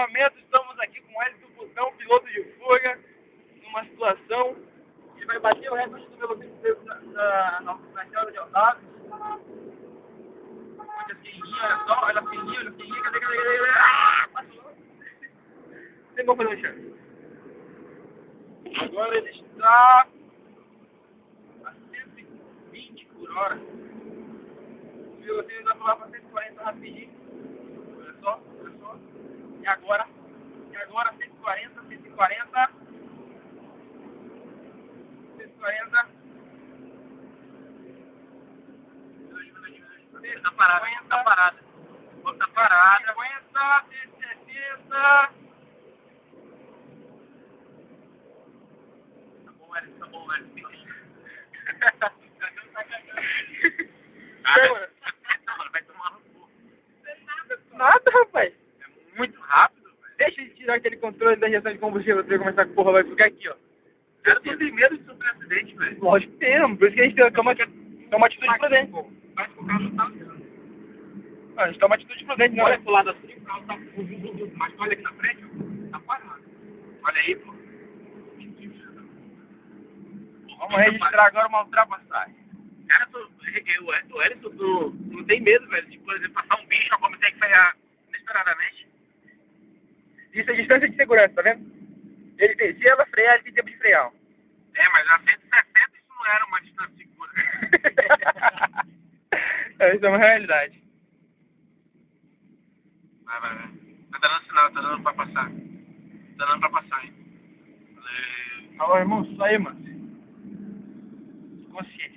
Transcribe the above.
momento estamos aqui com o Hélio Butão, piloto de fuga, numa situação que vai bater o recorde do velocímetro na estrada de Osasco. Olha a fininha, olha só, olha a fininha, cadê? Ah, passou. Tem como fazer um chance. Agora ele está a 120 por hora. O velocímetro vai pular para 140 rapidinho. Olha só. E agora 140. 140. Tá parada. Tá parada. 50, 160. Tá bom, velho. Nada, vai tomar no cu. Nada, rapaz. É muito rápido, velho. Deixa ele tirar aquele controle da injeção de combustível pra você começar a porra, vai ficar aqui, ó. Cara, tu tem medo de sofrer acidente, velho? Lógico que tem, por isso que a gente tem uma atitude prudente. Vai que o carro tá andando. A gente toma atitude prudente, não. Olha pro lado assim, o carro tá. Mas olha aqui na frente, ó. Tá parado. Olha aí, pô. Vamos registrar agora uma ultrapassagem. Cara, o Ellison, tu não tem medo, velho, de, por exemplo, passar um bicho ou como tem que frear inesperadamente? Isso é distância de segurança, tá vendo? Se ela frear, ele tem tempo de frear. É, mas a 160 isso não era uma distância segura. Isso é uma realidade. Vai. Tá dando sinal, tá dando pra passar. Hein? Alô, irmão, isso aí, mano. Consciente.